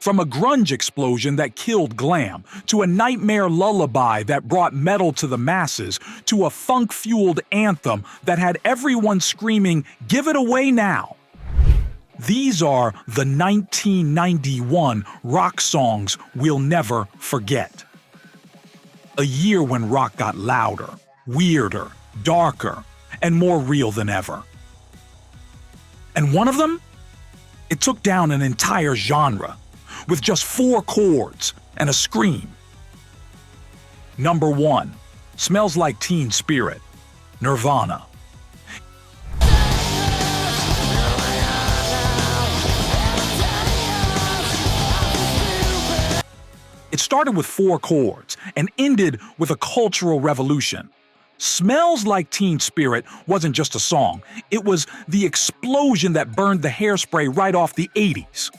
From a grunge explosion that killed glam, to a nightmare lullaby that brought metal to the masses, to a funk-fueled anthem that had everyone screaming, "Give it away now!" These are the 1991 rock songs we'll never forget. A year when rock got louder, weirder, darker, and more real than ever. And one of them? It took down an entire genre, with just 4 chords and a scream. Number 1, Smells Like Teen Spirit, Nirvana. It started with 4 chords and ended with a cultural revolution. Smells Like Teen Spirit wasn't just a song, it was the explosion that burned the hairspray right off the 80s.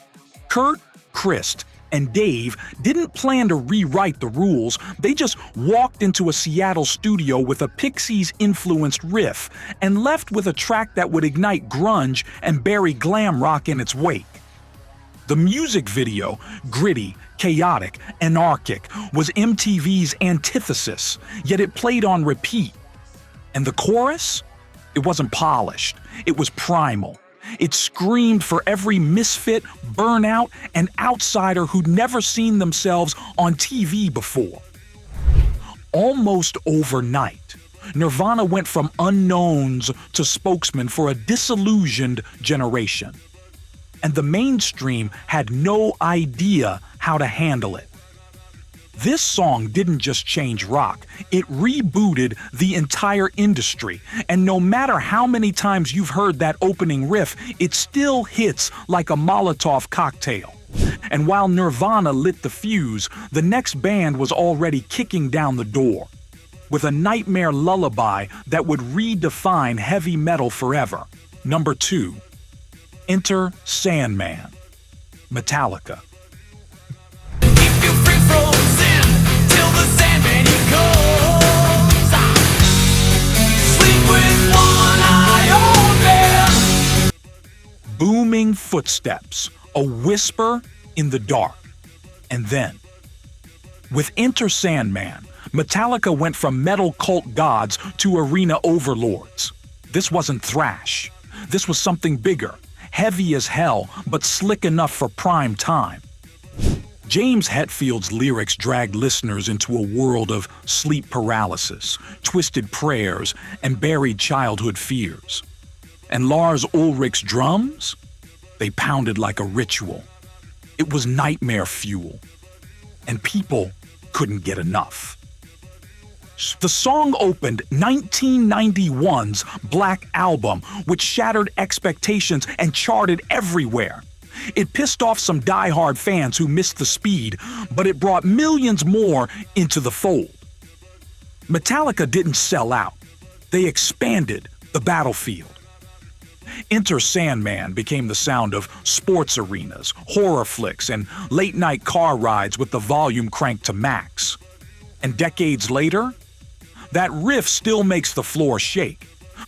Kurt, Chris, and Dave didn't plan to rewrite the rules, they just walked into a Seattle studio with a Pixies-influenced riff and left with a track that would ignite grunge and bury glam rock in its wake. The music video, gritty, chaotic, anarchic, was MTV's antithesis, yet it played on repeat. And the chorus? It wasn't polished, it was primal. It screamed for every misfit, burnout, and outsider who'd never seen themselves on TV before. Almost overnight, Nirvana went from unknowns to spokesman for a disillusioned generation. And the mainstream had no idea how to handle it. This song didn't just change rock, it rebooted the entire industry, and no matter how many times you've heard that opening riff, it still hits like a Molotov cocktail. And while Nirvana lit the fuse, the next band was already kicking down the door, with a nightmare lullaby that would redefine heavy metal forever. Number 2. Enter Sandman, Metallica. Keep you free from sin till the Sandman he comes. Sleep with one eye open. Booming footsteps, a whisper in the dark. And then, with Enter Sandman, Metallica went from metal cult gods to arena overlords. This wasn't thrash. This was something bigger. Heavy as hell, but slick enough for prime time. James Hetfield's lyrics dragged listeners into a world of sleep paralysis, twisted prayers, and buried childhood fears. And Lars Ulrich's drums? They pounded like a ritual. It was nightmare fuel. And people couldn't get enough. The song opened 1991's Black Album, which shattered expectations and charted everywhere. It pissed off some die-hard fans who missed the speed, but it brought millions more into the fold. Metallica didn't sell out. They expanded the battlefield. Enter Sandman became the sound of sports arenas, horror flicks, and late-night car rides with the volume cranked to max. And decades later, that riff still makes the floor shake.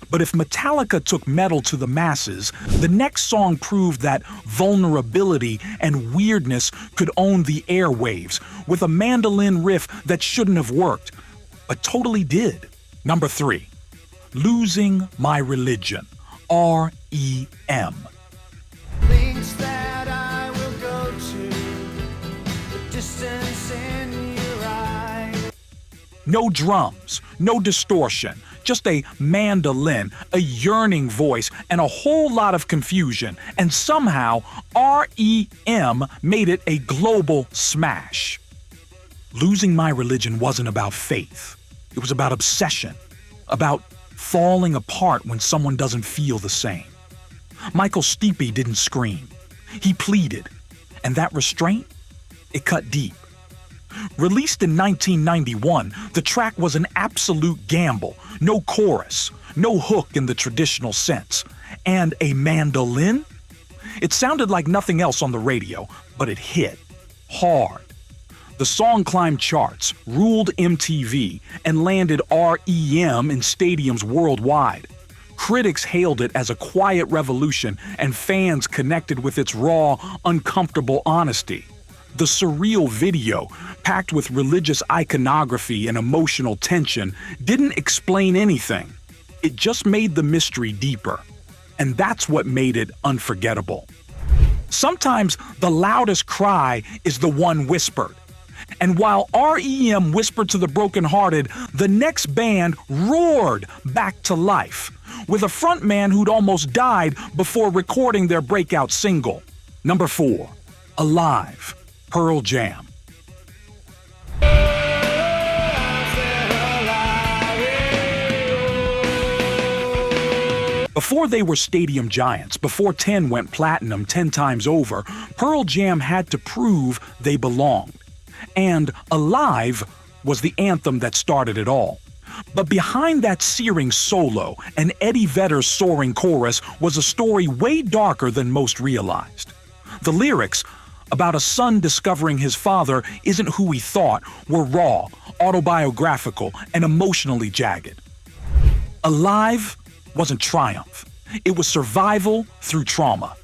But if Metallica took metal to the masses, the next song proved that vulnerability and weirdness could own the airwaves, with a mandolin riff that shouldn't have worked, but totally did. Number 3. Losing My Religion, R.E.M. Links that I will go to, the distance in your eye. No drums, no distortion, just a mandolin, a yearning voice, and a whole lot of confusion. And somehow, R.E.M. made it a global smash. Losing My Religion wasn't about faith. It was about obsession, about falling apart when someone doesn't feel the same. Michael Stipe didn't scream. He pleaded. And that restraint? It cut deep. Released in 1991, the track was an absolute gamble. No chorus, no hook in the traditional sense. And a mandolin? It sounded like nothing else on the radio, but it hit hard. The song climbed charts, ruled MTV, and landed REM in stadiums worldwide. Critics hailed it as a quiet revolution, and fans connected with its raw, uncomfortable honesty. The surreal video, packed with religious iconography and emotional tension, didn't explain anything. It just made the mystery deeper. And that's what made it unforgettable. Sometimes the loudest cry is the one whispered. And while REM whispered to the brokenhearted, the next band roared back to life, with a frontman who'd almost died before recording their breakout single. Number 4, Alive, Pearl Jam. Before they were stadium giants, before 10 went platinum 10 times over, Pearl Jam had to prove they belonged. And Alive was the anthem that started it all. But behind that searing solo and Eddie Vedder's soaring chorus was a story way darker than most realized. The lyrics, about a son discovering his father isn't who he thought, were raw, autobiographical, and emotionally jagged. Alive wasn't triumph. It was survival through trauma.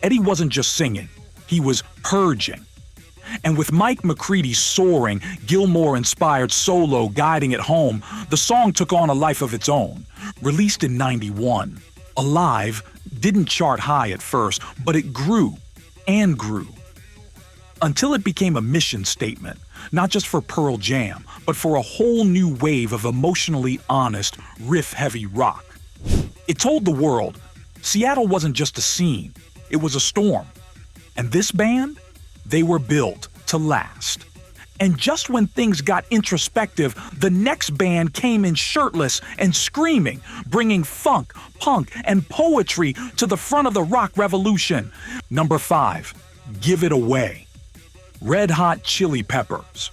Eddie wasn't just singing, he was purging. And with Mike McCready's soaring, Gilmore-inspired solo guiding it home, the song took on a life of its own. Released in '91, Alive didn't chart high at first, but it grew and grew. Until it became a mission statement, not just for Pearl Jam, but for a whole new wave of emotionally honest, riff-heavy rock. It told the world, Seattle wasn't just a scene, it was a storm. And this band? They were built to last. And just when things got introspective, the next band came in shirtless and screaming, bringing funk, punk, and poetry to the front of the rock revolution. Number 5, Give It Away, Red Hot Chili Peppers.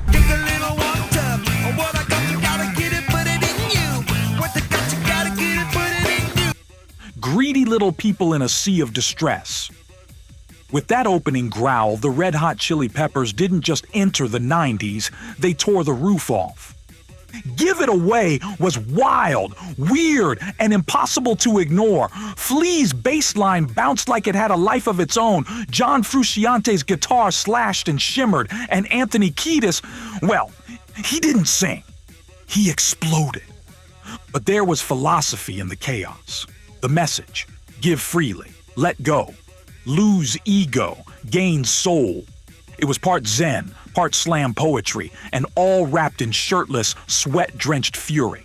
Take a little one tub. What I got, you gotta get it, put it in you. What I got, you gotta get it, put it in you. Greedy little people in a sea of distress. With that opening growl, the Red Hot Chili Peppers didn't just enter the 90s, they tore the roof off. Give It Away was wild, weird, and impossible to ignore. Flea's bass line bounced like it had a life of its own. John Frusciante's guitar slashed and shimmered, and Anthony Kiedis, well, he didn't sing. He exploded. But there was philosophy in the chaos. The message, give freely, let go. Lose ego, gain soul. It was part Zen, part slam poetry, and all wrapped in shirtless, sweat-drenched fury.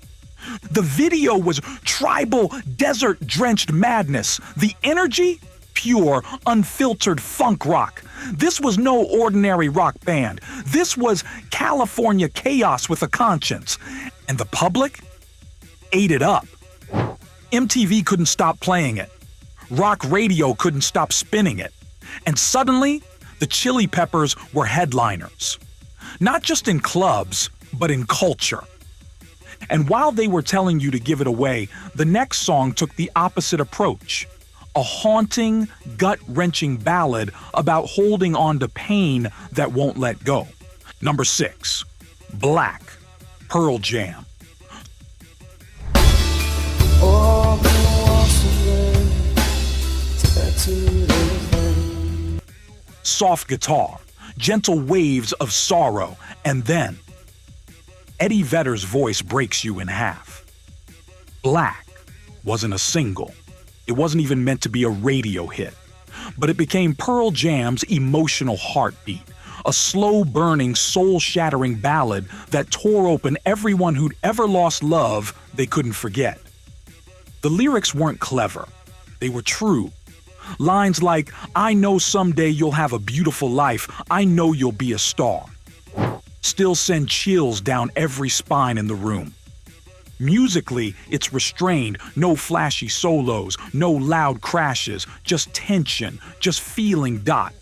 The video was tribal, desert-drenched madness. The energy? Pure, unfiltered funk rock. This was no ordinary rock band. This was California chaos with a conscience. And the public ate it up. MTV couldn't stop playing it. Rock radio couldn't stop spinning it. And suddenly, the Chili Peppers were headliners. Not just in clubs, but in culture. And while they were telling you to give it away, the next song took the opposite approach. A haunting, gut-wrenching ballad about holding on to pain that won't let go. Number 6, Black, Pearl Jam. Soft guitar, gentle waves of sorrow, and then Eddie Vedder's voice breaks you in half. Black wasn't a single. It wasn't even meant to be a radio hit. But it became Pearl Jam's emotional heartbeat, a slow-burning, soul-shattering ballad that tore open everyone who'd ever lost love they couldn't forget. The lyrics weren't clever. They were true. Lines like, I know someday you'll have a beautiful life, I know you'll be a star, still send chills down every spine in the room. Musically, it's restrained, no flashy solos, no loud crashes, just tension, just feeling dot.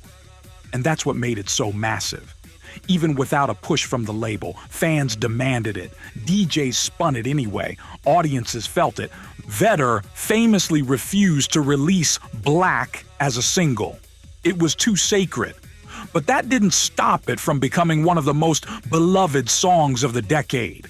And that's what made it so massive. Even without a push from the label, fans demanded it, DJs spun it anyway, audiences felt it. Vedder famously refused to release Black as a single. It was too sacred. But that didn't stop it from becoming one of the most beloved songs of the decade.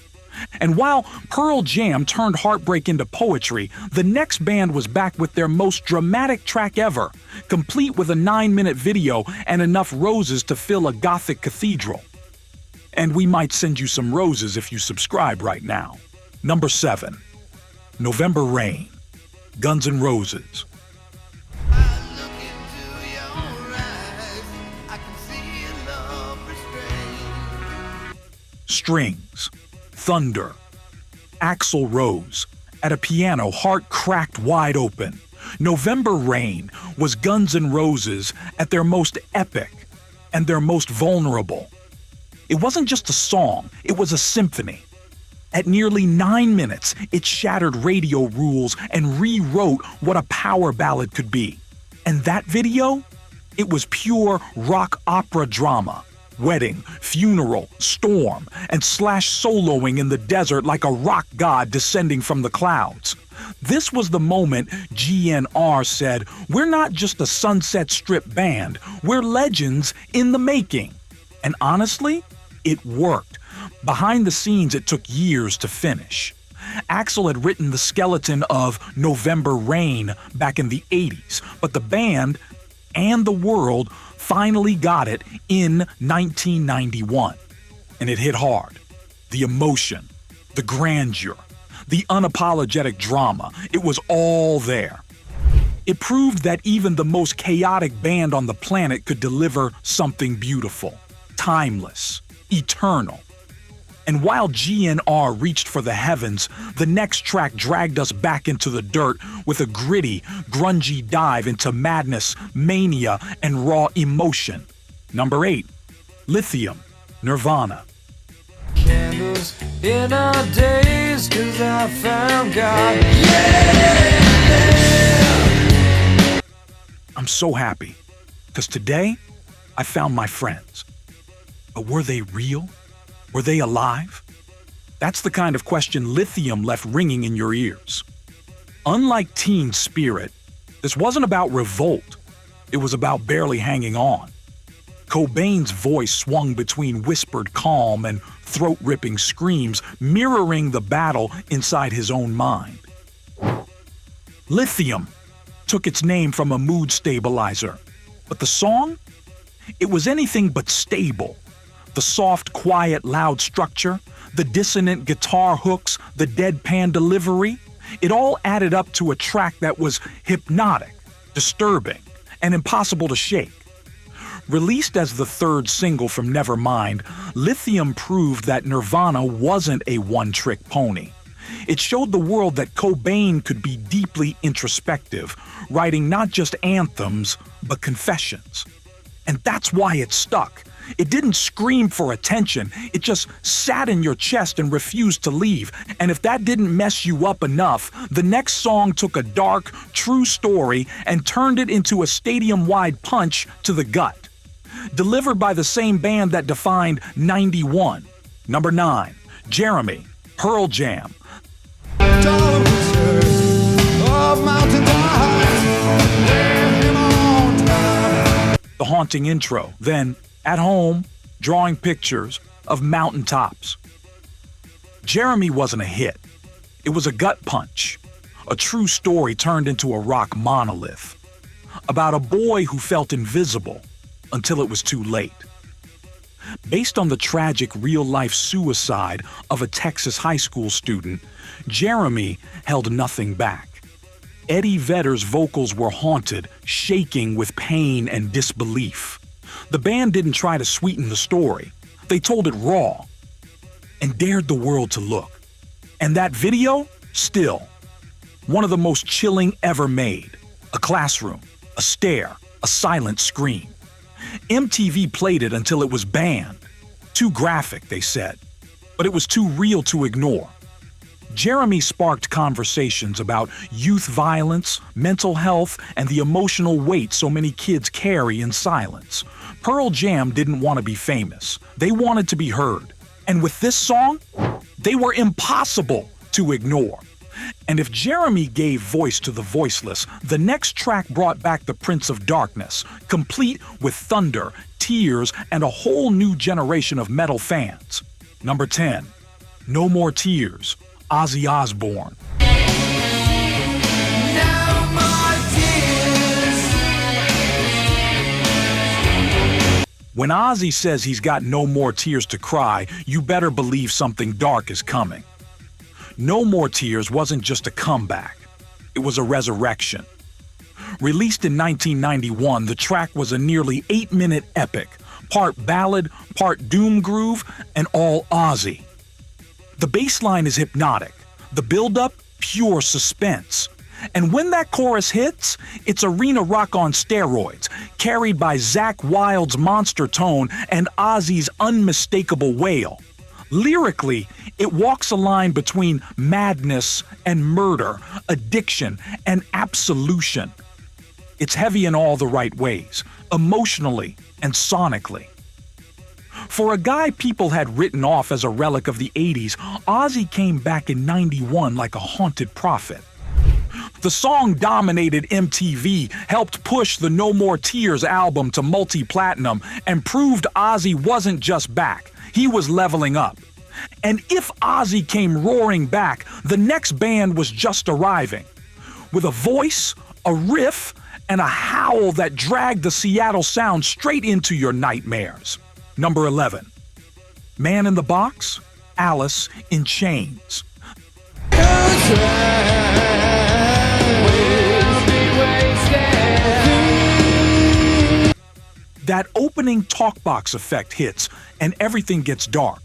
And while Pearl Jam turned heartbreak into poetry, the next band was back with their most dramatic track ever, complete with a 9-minute video and enough roses to fill a Gothic cathedral. And we might send you some roses if you subscribe right now. Number 7. November Rain, Guns N' Roses. I look into your eyes, I can see a love restrained. Strings, thunder. Axl Rose, at a piano, heart cracked wide open. November Rain was Guns N' Roses at their most epic and their most vulnerable. It wasn't just a song, it was a symphony. At nearly 9 minutes, it shattered radio rules and rewrote what a power ballad could be. And that video? It was pure rock opera drama. Wedding, funeral, storm, and Slash soloing in the desert like a rock god descending from the clouds. This was the moment GNR said, "We're not just a Sunset Strip band, we're legends in the making." And honestly, it worked. Behind the scenes, it took years to finish. Axl had written the skeleton of November Rain back in the 80s, but the band and the world finally got it in 1991. And it hit hard. The emotion, the grandeur, the unapologetic drama, it was all there. It proved that even the most chaotic band on the planet could deliver something beautiful, timeless, eternal. And while GNR reached for the heavens, the next track dragged us back into the dirt with a gritty, grungy dive into madness, mania, and raw emotion. Number 8. Lithium, Nirvana. Candles in our days, 'cause I found God. I'm so happy, because today I found my friends. But were they real? Were they alive? That's the kind of question Lithium left ringing in your ears. Unlike Teen Spirit, this wasn't about revolt. It was about barely hanging on. Cobain's voice swung between whispered calm and throat-ripping screams, mirroring the battle inside his own mind. Lithium took its name from a mood stabilizer, but the song? It was anything but stable. The soft, quiet, loud structure, the dissonant guitar hooks, the deadpan delivery, it all added up to a track that was hypnotic, disturbing, and impossible to shake. Released as the third single from Nevermind, Lithium proved that Nirvana wasn't a one-trick pony. It showed the world that Cobain could be deeply introspective, writing not just anthems, but confessions. And that's why it stuck. It didn't scream for attention, it just sat in your chest and refused to leave. And if that didn't mess you up enough, the next song took a dark, true story and turned it into a stadium-wide punch to the gut. Delivered by the same band that defined 91. Number 9. Jeremy, Pearl Jam. The haunting intro, then at home, drawing pictures of mountaintops. Jeremy wasn't a hit. It was a gut punch, a true story turned into a rock monolith, about a boy who felt invisible until it was too late. Based on the tragic real-life suicide of a Texas high school student, Jeremy held nothing back. Eddie Vedder's vocals were haunted, shaking with pain and disbelief. The band didn't try to sweeten the story. They told it raw and dared the world to look. And that video, still, one of the most chilling ever made. A classroom, a stare, a silent scream. MTV played it until it was banned. Too graphic, they said, but it was too real to ignore. Jeremy sparked conversations about youth violence, mental health, and the emotional weight so many kids carry in silence. Pearl Jam didn't want to be famous. They wanted to be heard. And with this song, they were impossible to ignore. And if Jeremy gave voice to the voiceless, the next track brought back the Prince of Darkness, complete with thunder, tears, and a whole new generation of metal fans. Number 10. No More Tears, Ozzy Osbourne. No more tears. When Ozzy says he's got no more tears to cry, you better believe something dark is coming. No More Tears wasn't just a comeback. It was a resurrection. Released in 1991, the track was a nearly 8-minute epic, part ballad, part doom groove, and all Ozzy. The bass line is hypnotic, the build-up, pure suspense. And when that chorus hits, it's arena rock on steroids, carried by Zakk Wylde's monster tone and Ozzy's unmistakable wail. Lyrically, it walks a line between madness and murder, addiction and absolution. It's heavy in all the right ways, emotionally and sonically. For a guy people had written off as a relic of the 80s, Ozzy came back in '91 like a haunted prophet. The song dominated MTV, helped push the No More Tears album to multi-platinum, and proved Ozzy wasn't just back, he was leveling up. And if Ozzy came roaring back, the next band was just arriving. With a voice, a riff, and a howl that dragged the Seattle sound straight into your nightmares. Number 11. Man in the Box, Alice in Chains. That opening talkbox effect hits and everything gets dark.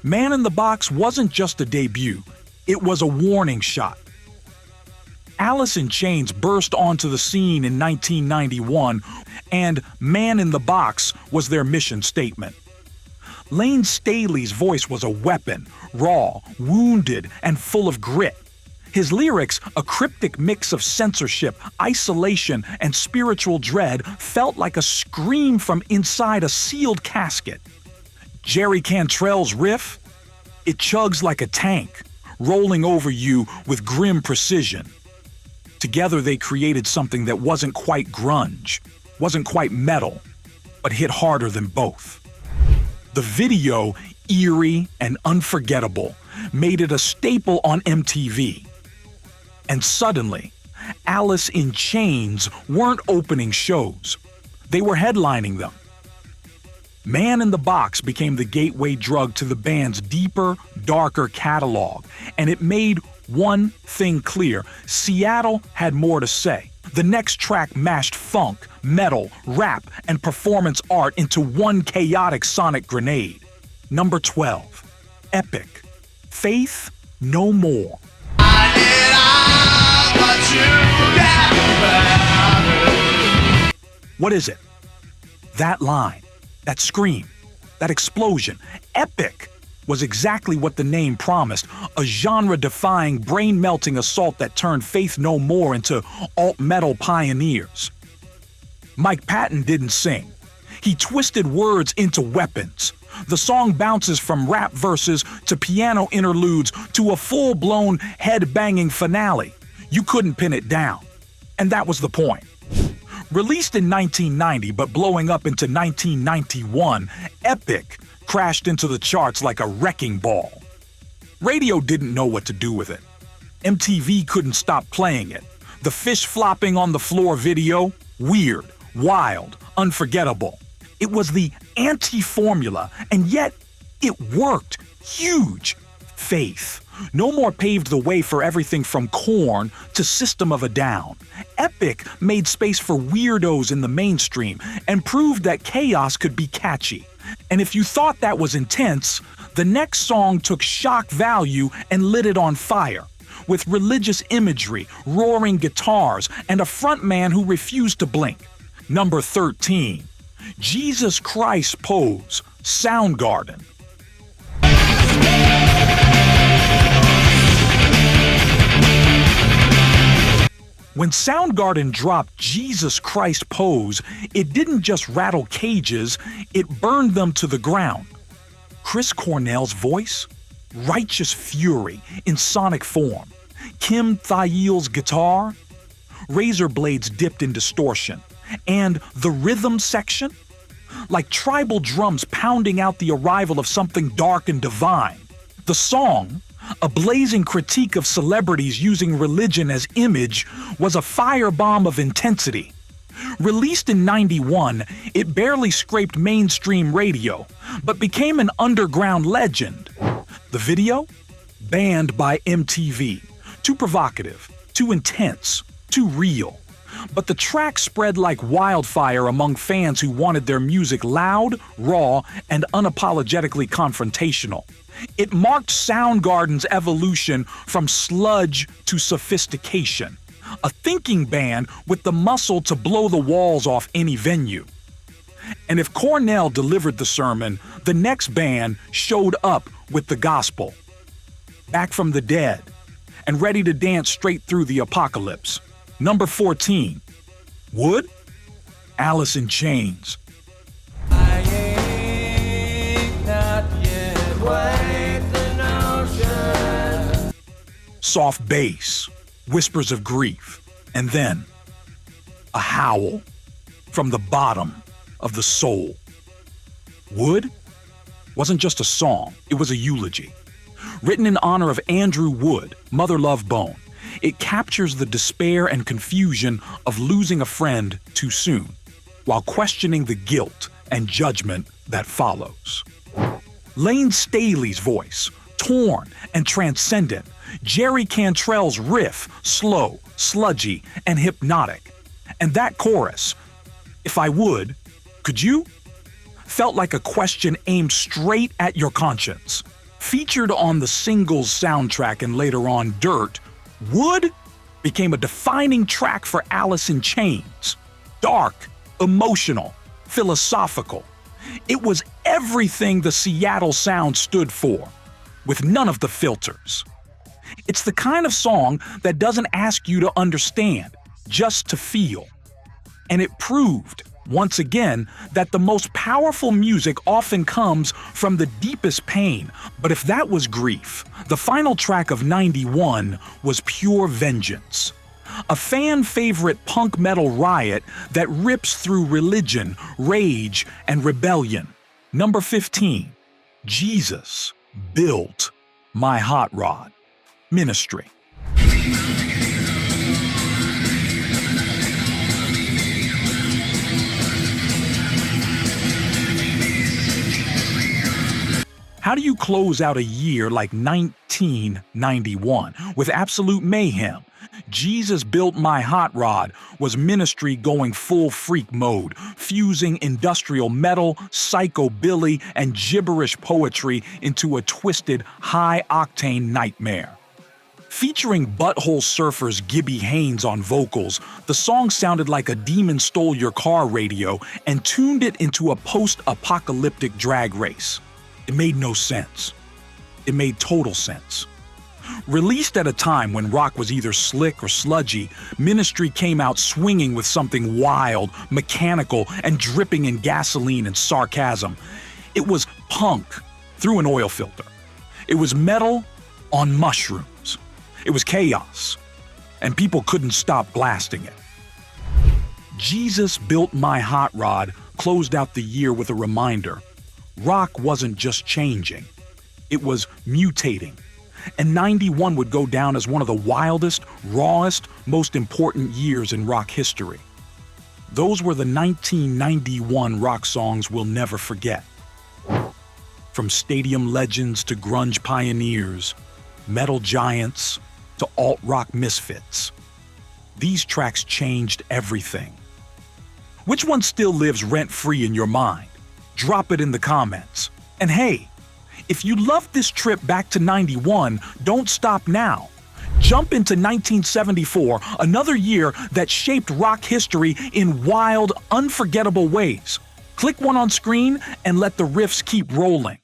Man in the Box wasn't just a debut, it was a warning shot. Alice in Chains burst onto the scene in 1991, and Man in the Box was their mission statement. Lane Staley's voice was a weapon, raw, wounded, and full of grit. His lyrics, a cryptic mix of censorship, isolation, and spiritual dread, felt like a scream from inside a sealed casket. Jerry Cantrell's riff? It chugs like a tank, rolling over you with grim precision. Together they created something that wasn't quite grunge, wasn't quite metal, but hit harder than both. The video, eerie and unforgettable, made it a staple on MTV. And suddenly, Alice in Chains weren't opening shows. They were headlining them. Man in the Box became the gateway drug to the band's deeper, darker catalog, and it made one thing clear: Seattle had more to say. The next track mashed funk, metal, rap, and performance art into one chaotic sonic grenade. Number 12. Epic. Faith No More. What is it? That line, that scream, that explosion. Epic was exactly what the name promised, a genre-defying, brain-melting assault that turned Faith No More into alt-metal pioneers. Mike Patton didn't sing. He twisted words into weapons. The song bounces from rap verses to piano interludes to a full-blown, head-banging finale. You couldn't pin it down. And that was the point. Released in 1990 but blowing up into 1991, Epic crashed into the charts like a wrecking ball. Radio didn't know what to do with it. MTV couldn't stop playing it. The fish flopping on the floor video, weird, wild, unforgettable. It was the anti-formula, and yet it worked. Huge. Faith. No More paved the way for everything from Korn to System of a Down. Epic made space for weirdos in the mainstream and proved that chaos could be catchy. And if you thought that was intense, the next song took shock value and lit it on fire. With religious imagery, roaring guitars, and a frontman who refused to blink. Number 13. Jesus Christ Pose, Soundgarden. When Soundgarden dropped Jesus Christ Pose, it didn't just rattle cages, it burned them to the ground. Chris Cornell's voice? Righteous fury in sonic form. Kim Thayil's guitar? Razor blades dipped in distortion. And the rhythm section? Like tribal drums pounding out the arrival of something dark and divine. The song, a blazing critique of celebrities using religion as image, was a firebomb of intensity. Released in '91, it barely scraped mainstream radio, but became an underground legend. The video? Banned by MTV. Too provocative, too intense, too real. But the track spread like wildfire among fans who wanted their music loud, raw, and unapologetically confrontational. It marked Soundgarden's evolution from sludge to sophistication. A thinking band with the muscle to blow the walls off any venue. And if Cornell delivered the sermon, the next band showed up with the gospel. Back from the dead, and ready to dance straight through the apocalypse. Number 14. Wood? Alice in Chains. I ain't not yet wiped the notion. Soft bass, whispers of grief, and then a howl from the bottom of the soul. Wood wasn't just a song, it was a eulogy. Written in honor of Andrew Wood, Mother Love Bone, it captures the despair and confusion of losing a friend too soon, while questioning the guilt and judgment that follows. Lane Staley's voice, torn and transcendent, Jerry Cantrell's riff, slow, sludgy, and hypnotic. And that chorus, if I would, could you? Felt like a question aimed straight at your conscience. Featured on the Singles soundtrack and later on Dirt, Wood became a defining track for Alice in Chains. Dark, emotional, philosophical. It was everything the Seattle sound stood for, with none of the filters. It's the kind of song that doesn't ask you to understand, just to feel. And it proved, once again, that the most powerful music often comes from the deepest pain. But if that was grief, the final track of '91 was pure vengeance. A fan-favorite punk metal riot that rips through religion, rage, and rebellion. Number 15. Jesus built my hot rod. Ministry. How do you close out a year like 1991 with absolute mayhem? Jesus Built My Hot Rod was Ministry going full freak mode, fusing industrial metal, psychobilly, and gibberish poetry into a twisted, high-octane nightmare. Featuring Butthole Surfer's Gibby Haynes on vocals, the song sounded like a demon stole your car radio and tuned it into a post-apocalyptic drag race. It made no sense. It made total sense. Released at a time when rock was either slick or sludgy, Ministry came out swinging with something wild, mechanical, and dripping in gasoline and sarcasm. It was punk through an oil filter. It was metal on mushrooms. It was chaos, and people couldn't stop blasting it. Jesus Built My Hot Rod closed out the year with a reminder. Rock wasn't just changing, it was mutating. And '91 would go down as one of the wildest, rawest, most important years in rock history. Those were the 1991 rock songs we'll never forget. From stadium legends to grunge pioneers, metal giants to alt-rock misfits. These tracks changed everything. Which one still lives rent-free in your mind? Drop it in the comments. And hey, if you loved this trip back to '91, don't stop now. Jump into 1974, another year that shaped rock history in wild, unforgettable ways. Click one on screen and let the riffs keep rolling.